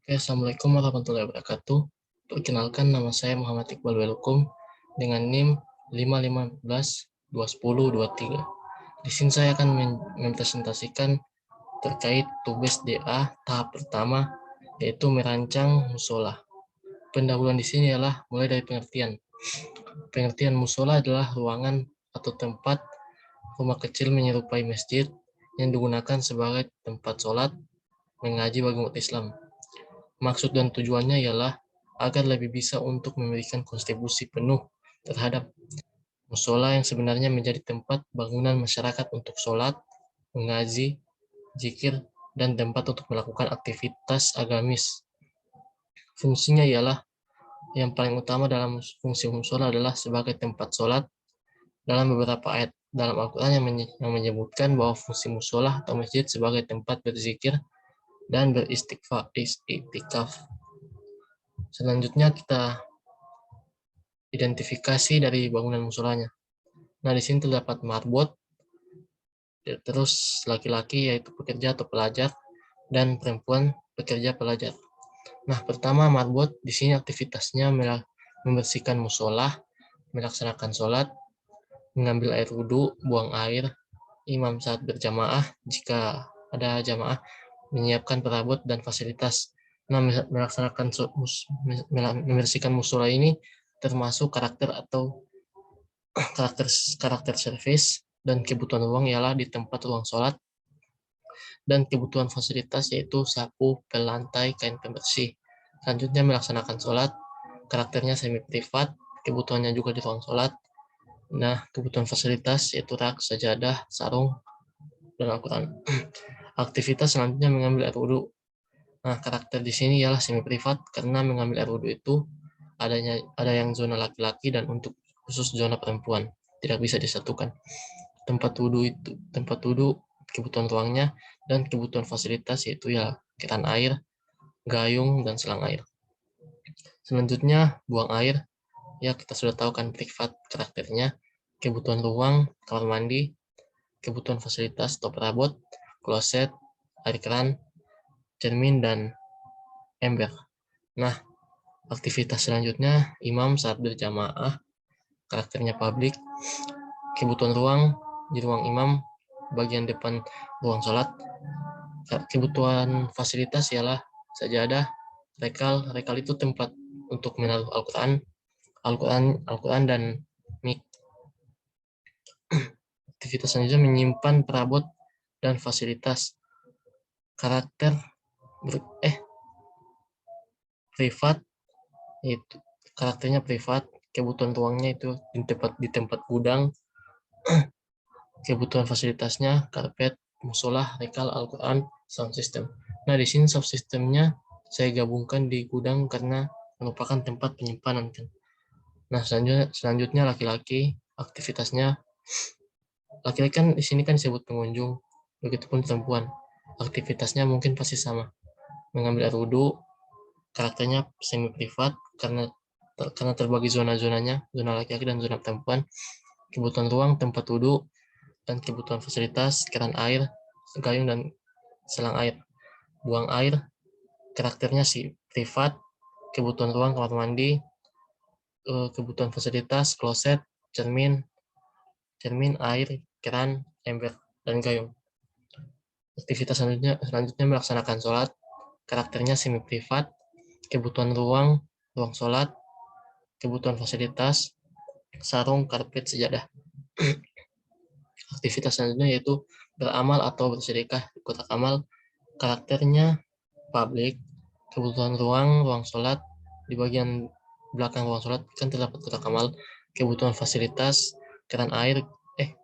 Oke, Assalamualaikum warahmatullahi wabarakatuh. Perkenalkan, nama saya Muhammad Iqbal Welkom dengan NIM 515-210-23. Di sini saya akan mempresentasikan terkait tugas DA tahap pertama, yaitu merancang musola. Pendahuluan di sini adalah mulai dari pengertian. Pengertian musola adalah ruangan atau tempat rumah kecil menyerupai masjid yang digunakan sebagai tempat sholat mengaji bagi umat Islam. Maksud dan tujuannya ialah agar lebih bisa untuk memberikan kontribusi penuh terhadap musola yang sebenarnya menjadi tempat bangunan masyarakat untuk sholat, mengaji, zikir, dan tempat untuk melakukan aktivitas agamis. Fungsinya ialah yang paling utama dalam fungsi musola adalah sebagai tempat sholat. Dalam beberapa ayat dalam Al-Quran yang menyebutkan bahwa fungsi musola atau masjid sebagai tempat berzikir dan beristikaf. Selanjutnya kita identifikasi dari bangunan musolanya. Nah, di sini terdapat marbot, terus laki-laki yaitu pekerja atau pelajar, dan perempuan pekerja pelajar. Nah, pertama marbot di sini aktivitasnya membersihkan musola, melaksanakan sholat, mengambil air wudhu, buang air, imam saat berjamaah, jika ada jamaah, menyiapkan perabot dan fasilitas. Nah, melaksanakan membersihkan musola ini termasuk karakter atau karakter service dan kebutuhan ruang ialah di tempat ruang sholat, dan kebutuhan fasilitas yaitu sapu, pelantai, kain pembersih. Selanjutnya melaksanakan sholat, karakternya semi privat, kebutuhannya juga di ruang sholat. Nah, kebutuhan fasilitas yaitu rak, sajadah, sarung, dan Al-Quran. Aktivitas selanjutnya mengambil air wudhu. Nah, karakter di sini ialah semi privat karena mengambil air wudhu itu ada yang zona laki-laki dan untuk khusus zona perempuan, tidak bisa disatukan. Tempat wudhu, kebutuhan ruangnya, dan kebutuhan fasilitas yaitu ya keran air, gayung, dan selang air. Selanjutnya buang air, ya kita sudah tahu kan privat karakternya, kebutuhan ruang, kamar mandi, kebutuhan fasilitas atau perabot, kloset, air keran, cermin, dan ember. Nah, aktivitas selanjutnya imam saat berjamaah, karakternya publik, kebutuhan ruang di ruang imam, bagian depan ruang sholat. Kebutuhan fasilitas ialah sajadah, rekal itu tempat untuk menaruh Al-Quran dan mik. Aktivitas selanjutnya menyimpan perabot dan fasilitas. Privat, itu karakternya privat, kebutuhan ruangnya itu di tempat gudang, kebutuhan fasilitasnya karpet, musola, rekal, Al-Quran, sound system. Nah, di sini sound systemnya saya gabungkan di gudang karena merupakan tempat penyimpanan kan. Nah, selanjutnya laki-laki, aktivitasnya laki-laki kan di sini kan disebut pengunjung, begitupun perempuan. Aktivitasnya mungkin pasti sama. Mengambil air wudhu, karakternya semi privat karena terbagi zona-zonanya, zona laki-laki dan zona perempuan. Kebutuhan ruang, tempat wudhu, dan kebutuhan fasilitas, keran air, gayung, dan selang air. Buang air, karakternya si privat, kebutuhan ruang, kamar mandi, kebutuhan fasilitas, kloset, cermin, air, keran, ember, dan gayung. Aktivitas selanjutnya melaksanakan sholat, karakternya semi privat, kebutuhan ruang sholat, kebutuhan fasilitas, sarung, karpet, sejadah. Aktivitas selanjutnya yaitu beramal atau bersedekah di kotak amal, karakternya publik, kebutuhan ruang sholat, di bagian belakang ruang sholat kan terdapat kotak amal, kebutuhan fasilitas, keran air,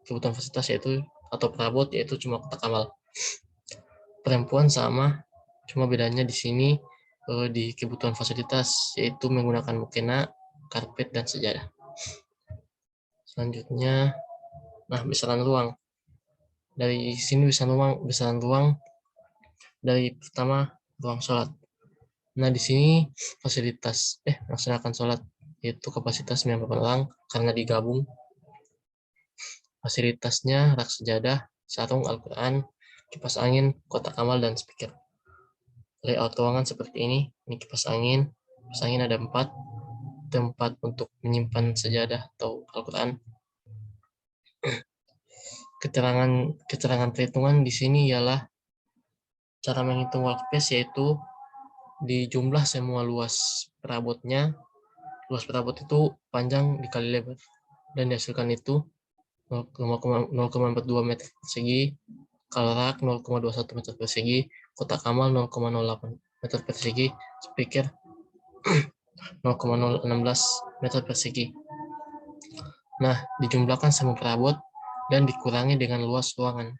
kebutuhan fasilitas yaitu atau perabot yaitu cuma kotak amal. Perempuan sama, cuma bedanya di sini di kebutuhan fasilitas yaitu menggunakan mukena, karpet, dan sejadah. Selanjutnya, nah besaran ruang. Dari sini besaran ruang dari pertama ruang sholat. Nah di sini fasilitas melaksanakan sholat yaitu kapasitas 90 orang karena digabung. Fasilitasnya rak sejadah, sarung, Al-Quran, kipas angin, kotak amal, dan speaker. layout ruangan seperti ini. Ini kipas angin. Kipas angin ada 4, tempat untuk menyimpan sejadah atau Al-Quran. Keterangan perhitungan di sini ialah cara menghitung workspace, yaitu dijumlah semua luas perabotnya. Luas perabot itu panjang dikali lebar, dan dihasilkan itu 0,42 meter persegi, kalrak 0,21 meter persegi, kotak amal 0,08 meter persegi, speaker 0,016 meter persegi. Nah, dijumlahkan semua perabot dan dikurangi dengan luas ruangan,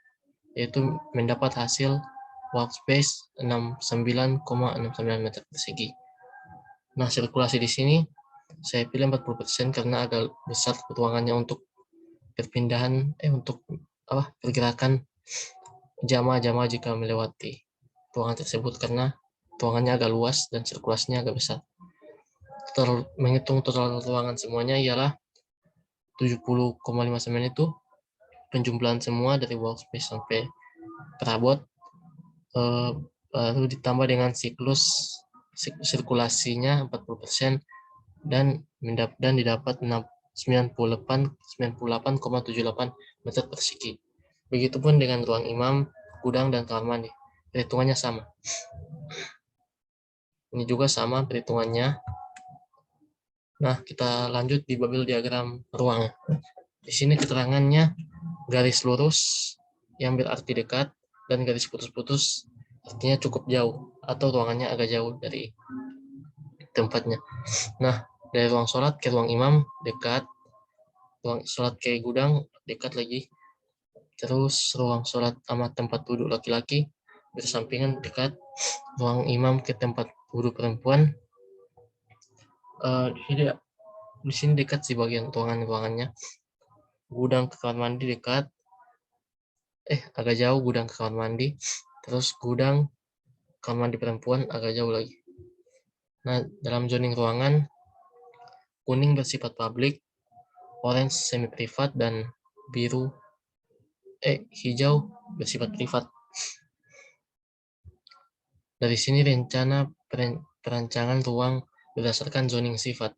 yaitu mendapat hasil workspace 69,69 meter persegi. Nah, sirkulasi di sini saya pilih 40% karena agak besar ruangannya untuk perpindahan untuk pergerakan jamaah-jamaah jika melewati ruangan tersebut, karena ruangannya agak luas dan sirkulasinya agak besar. Menghitung total ruangan semuanya ialah 70,59 itu penjumlahan semua dari workspace sampai perabot, baru ditambah dengan siklus sirkulasinya 40%, dan didapat 98,78 meter persegi. Begitupun dengan ruang imam, gudang, dan kamar mandi. Perhitungannya sama. Ini juga sama perhitungannya. Nah, kita lanjut di bubble diagram ruang. Di sini keterangannya garis lurus yang berarti dekat dan garis putus-putus artinya cukup jauh atau ruangannya agak jauh dari tempatnya. Nah, dari ruang sholat ke ruang imam dekat, ruang sholat ke gudang dekat lagi, terus ruang sholat sama tempat duduk laki-laki bersampingan dekat, ruang imam ke tempat duduk perempuan di sini dekat sih bagian ruangannya. Gudang ke kamar mandi dekat, agak jauh gudang ke kamar mandi, terus gudang kamar mandi perempuan agak jauh lagi. Nah, dalam zoning ruangan, kuning bersifat publik, orange semi privat, dan hijau bersifat privat. Dari sini rencana perancangan ruang berdasarkan zoning sifat.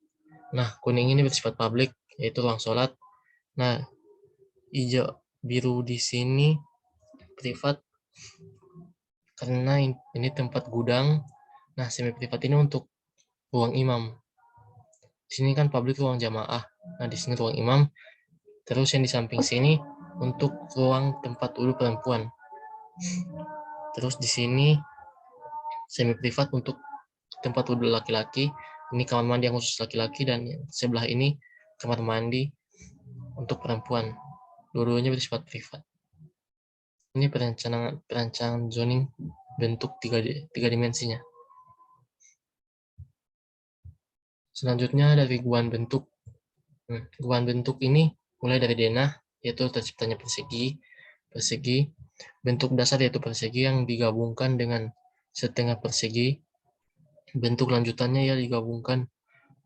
Nah, kuning ini bersifat publik, yaitu ruang sholat. Nah, biru di sini privat karena ini tempat gudang. Nah, semi privat ini untuk ruang imam. Di sini kan publik ruang jamaah. Nah, di sini ruang imam. Terus yang di samping sini untuk ruang tempat duduk perempuan. Terus di sini semi privat untuk tempat duduk laki-laki. Ini kamar mandi yang khusus laki-laki, dan sebelah ini kamar mandi untuk perempuan. Dua-duanya bersifat privat. Ini perancangan zoning bentuk tiga dimensinya. Selanjutnya dari gubahan bentuk. Gubahan bentuk ini mulai dari denah, yaitu terciptanya persegi, bentuk dasar yaitu persegi yang digabungkan dengan setengah persegi, bentuk lanjutannya ya digabungkan,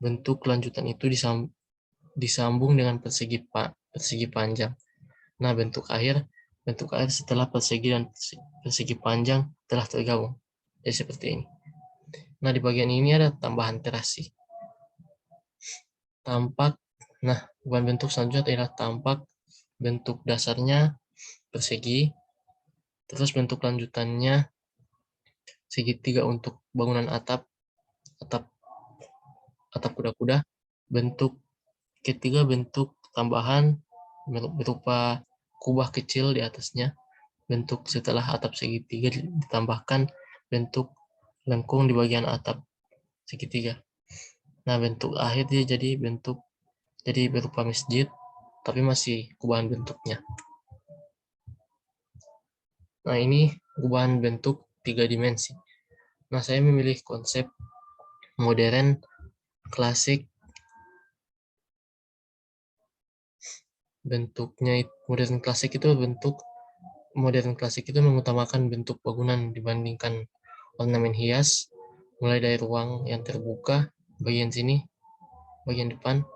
bentuk lanjutan itu disambung dengan persegi panjang. Nah, bentuk akhir setelah persegi dan persegi panjang telah tergabung. Jadi seperti ini. Nah, di bagian ini ada tambahan terasi. Gubahan bentuk selanjutnya adalah tampak. Bentuk dasarnya persegi, terus bentuk lanjutannya segitiga untuk bangunan atap kuda-kuda. Bentuk ketiga bentuk tambahan berupa kubah kecil di atasnya. Bentuk setelah atap segitiga ditambahkan bentuk lengkung di bagian atap segitiga. Nah, bentuk akhir dia jadi berupa masjid, tapi masih gubahan bentuknya. Nah, ini gubahan bentuk tiga dimensi. Nah, saya memilih konsep modern klasik. Modern klasik itu mengutamakan bentuk bangunan dibandingkan ornamen hias, mulai dari ruang yang terbuka bagian sini, bagian depan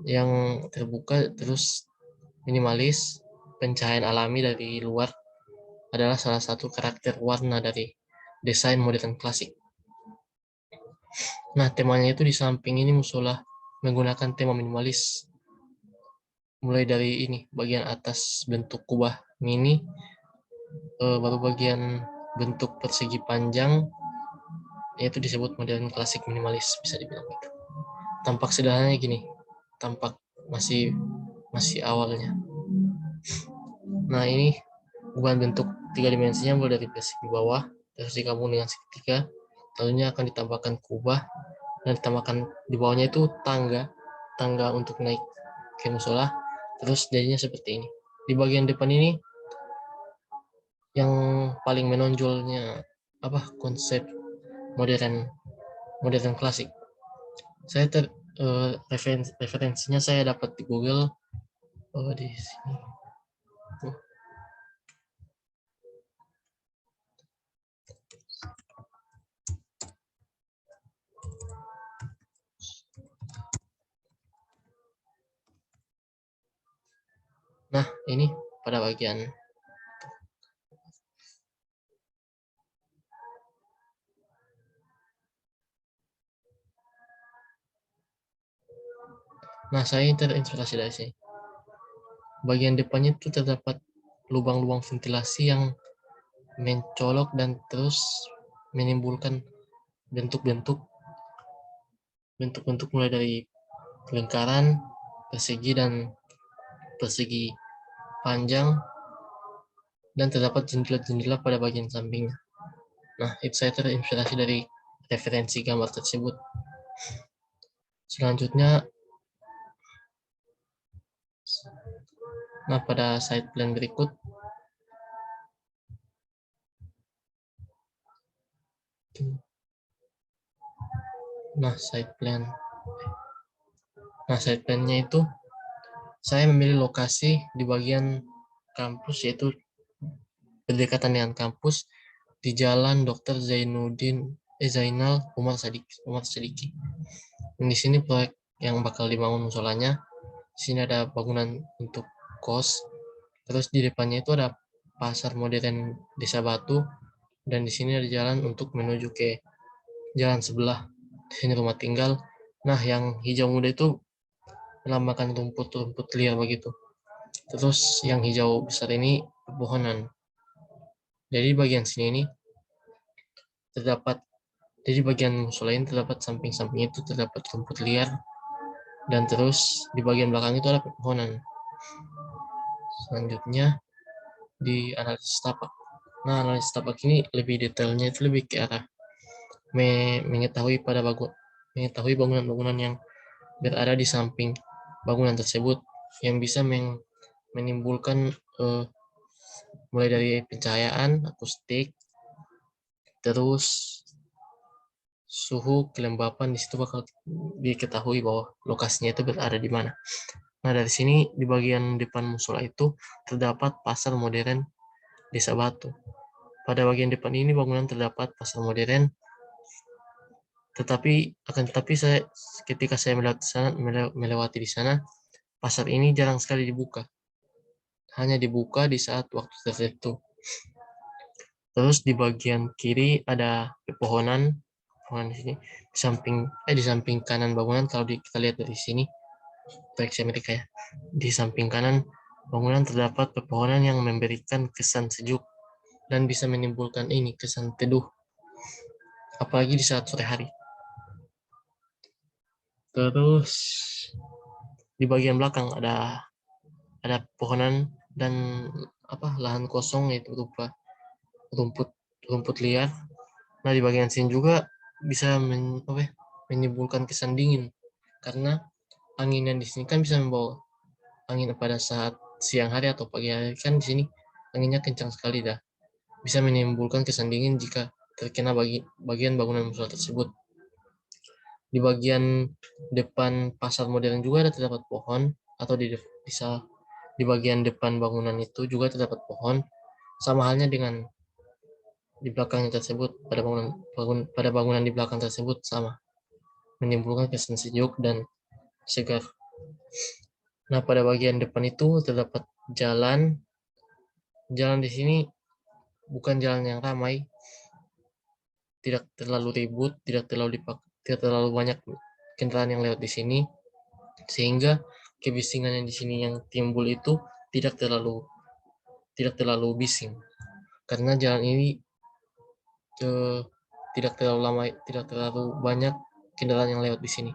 yang terbuka, terus minimalis, pencahayaan alami dari luar adalah salah satu karakter warna dari desain modern klasik. Nah, temanya itu di samping ini musola menggunakan tema minimalis. Mulai dari ini, bagian atas bentuk kubah mini, baru bagian bentuk persegi panjang, yaitu disebut modern klasik minimalis, bisa dibilang gitu. Tampak sederhananya gini, tampak masih awalnya. Nah, ini bukan bentuk tiga dimensinya, mulai dari persegi bawah, terus digabung dengan segitiga, lalunya akan ditambahkan kubah, dan ditambahkan di bawahnya itu tangga untuk naik ke musola, terus jadinya seperti ini. Di bagian depan ini yang paling menonjolnya konsep modern klasik. Saya referensinya saya dapat di Google, di sini. Nah, ini pada bagian saya terinspirasi dari sini. Bagian depannya itu terdapat lubang-lubang ventilasi yang mencolok dan terus menimbulkan bentuk-bentuk mulai dari lingkaran, persegi dan persegi panjang, dan terdapat jendela-jendela pada bagian sampingnya. Nah, itu saya terinspirasi dari referensi gambar tersebut. Selanjutnya, pada side plan berikut, side plan-nya itu saya memilih lokasi di bagian kampus, yaitu berdekatan dengan kampus di Jalan Dr. Zainal Umar Sadiki. Dan di sini proyek yang bakal dibangun musolanya. Di sini ada bangunan untuk kos. Terus di depannya itu ada pasar modern Desa Batu, dan di sini ada jalan untuk menuju ke jalan sebelah. Di sini rumah tinggal. Nah, yang hijau muda itu melambangkan rumput liar begitu. Terus yang hijau besar ini pepohonan. Jadi bagian sini ini terdapat Jadi bagian musola ini terdapat samping-samping itu terdapat rumput liar, dan terus di bagian belakang itu ada pepohonan. Selanjutnya di analisis tapak. Nah, analisis tapak ini lebih detailnya itu lebih ke arah mengetahui bangunan-bangunan yang berada di samping bangunan tersebut, yang bisa menimbulkan mulai dari pencahayaan, akustik, terus suhu, kelembapan. Di situ bakal diketahui bahwa lokasinya itu berada di mana. Nah, dari sini di bagian depan musola itu terdapat pasar modern Desa Batu. Pada bagian depan ini bangunan terdapat pasar modern, tetapi saya ketika saya melewati di sana, pasar ini jarang sekali dibuka. Hanya dibuka di saat waktu tertentu. Terus di bagian kiri ada pepohonan di sini. Di samping kanan bangunan, kalau kita lihat dari sini, proyeksi Amerika ya. Di samping kanan bangunan terdapat pepohonan yang memberikan kesan sejuk dan bisa menimbulkan kesan teduh, apalagi di saat sore hari. Terus di bagian belakang ada pepohonan dan lahan kosong, yaitu berupa rumput liar. Nah, di bagian sini juga bisa menimbulkan kesan dingin, karena angin yang di sini kan bisa membawa angin pada saat siang hari atau pagi hari. Kan di sini anginnya kencang sekali dah. Bisa menimbulkan kesan dingin jika terkena bagian bangunan musola tersebut. Di bagian depan pasar modern juga ada terdapat pohon, atau di bagian depan bangunan itu juga terdapat pohon, sama halnya dengan di belakangnya tersebut. Pada bangunan di belakang tersebut sama, menimbulkan kesan sejuk dan segar. Nah, pada bagian depan itu terdapat jalan. Jalan di sini bukan jalan yang ramai, tidak terlalu ribut, tidak terlalu banyak kendaraan yang lewat di sini, sehingga kebisingan yang di sini yang timbul itu tidak terlalu bising, karena jalan ini eh, tidak terlalu banyak kendaraan yang lewat di sini.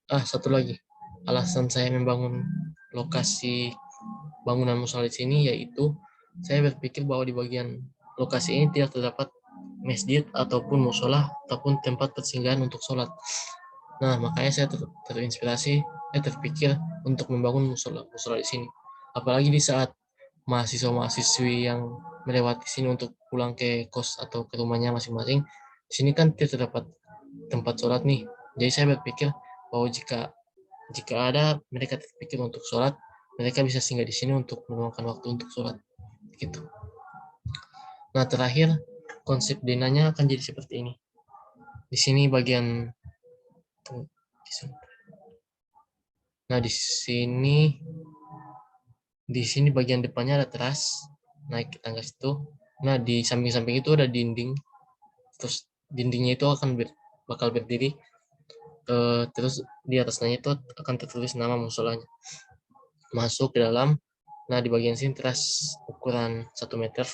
Satu lagi, alasan saya membangun lokasi bangunan musola di sini yaitu saya berpikir bahwa di bagian lokasi ini tidak terdapat masjid ataupun musola ataupun tempat persinggahan untuk sholat. Nah, makanya saya terinspirasi, saya terpikir untuk membangun musola di sini. Apalagi di saat mahasiswa-mahasiswi yang melewati sini untuk pulang ke kos atau ke rumahnya masing-masing, di sini kan tidak terdapat tempat sholat nih. Jadi saya berpikir bahwa jika ada mereka terpikir untuk sholat, mereka bisa singgah di sini untuk meluangkan waktu untuk sholat, gitu. Nah, terakhir konsep denanya akan jadi seperti ini. Di sini bagian Nah, di sini bagian depannya ada teras, naik ke tangga situ. Nah, di samping-samping itu ada dinding. Terus dindingnya itu bakal berdiri. Terus di atasnya itu akan tertulis nama musolanya. Masuk ke dalam. Nah, di bagian sini teras ukuran 1 meter.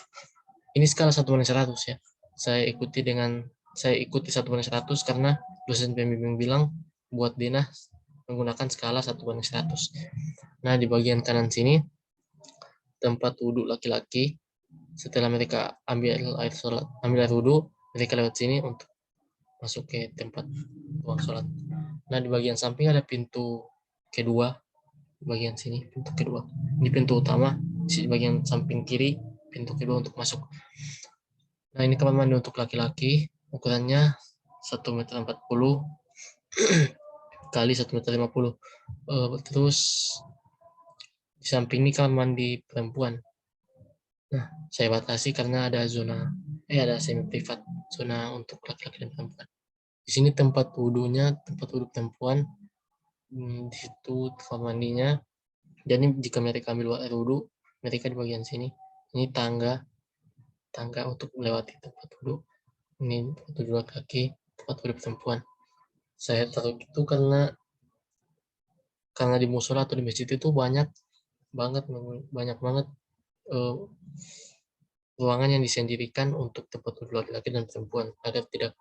Ini skala 1/100 ya. Saya ikuti 1/100 karena dosen pembimbing bilang buat denah menggunakan skala 1/100. Nah, di bagian kanan sini tempat wudhu laki-laki. Setelah mereka ambil air wudhu, mereka lewat sini untuk masuk ke tempat ruang sholat. Nah, di bagian samping ada pintu kedua, di bagian sini pintu kedua. Ini pintu utama, di bagian samping kiri pintu kedua untuk masuk. Nah, ini kamar mandi untuk laki-laki, ukurannya 1,40 meter kali 1,50 meter. Terus di samping ini kamar mandi perempuan. Nah, saya batasi karena ada ada semi privat, zona untuk laki-laki dan perempuan. Di sini tempat wudhu perempuan, di situ kamar mandinya. Jadi jika mereka ambil air wudhu, mereka di bagian sini. Ini tangga untuk melewati tempat wudhu. Ini tempat wudhu laki-laki, tempat wudhu perempuan. Saya taruh itu karena di musola atau di masjid itu banyak banget ruangan yang disendirikan untuk tempat wudhu laki-laki dan perempuan agar tidak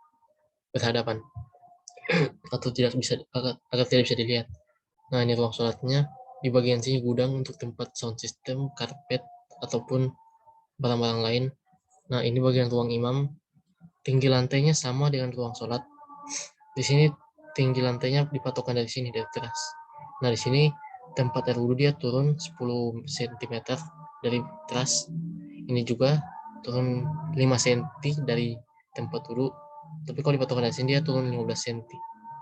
berhadapan atau agar tidak bisa dilihat. Nah, ini ruang sholatnya. Di bagian sini gudang untuk tempat sound system, karpet, ataupun barang-barang lain. Nah, ini bagian ruang imam. Tinggi lantainya sama dengan ruang sholat. Di sini tinggi lantainya dipatokkan dari sini, dari teras. Nah, di sini tempat air wudhu dia turun 10 cm dari teras. Ini juga turun 5 cm dari tempat wudhu. Tapi kalau dipatokkan dari sini dia turun 15 cm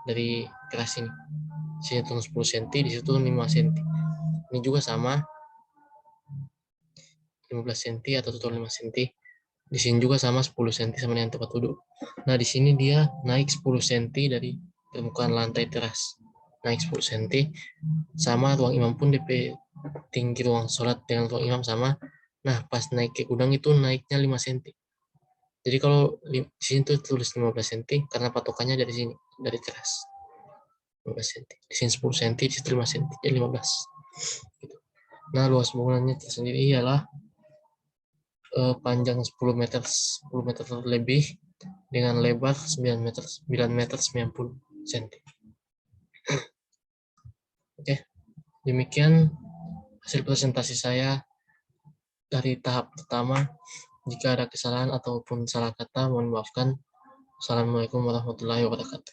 dari teras ini. Di sini turun 10 cm, di situ turun 5 cm. Ini juga sama, 15 cm atau turun 5 cm. Di sini juga sama 10 cm sama dengan tempat wudhu. Nah, di sini dia naik 10 cm dari permukaan lantai teras. Naik 10 cm. Sama ruang imam pun DP tinggi ruang sholat dengan ruang imam sama. Nah, pas naik ke gudang itu naiknya 5 cm. Jadi kalau di sini tuh tulis 15 cm karena patokannya dari sini, dari teras. 15 cm. Di sini 10 cm, di situ 5 cm, jadi 15. Gitu. Nah, luas bangunannya tersendiri ialah panjang 10 meter lebih dengan lebar 9 meter 90 cm. Oke, demikian hasil presentasi saya dari tahap pertama. Jika ada kesalahan ataupun salah kata, mohon maafkan. Assalamualaikum warahmatullahi wabarakatuh.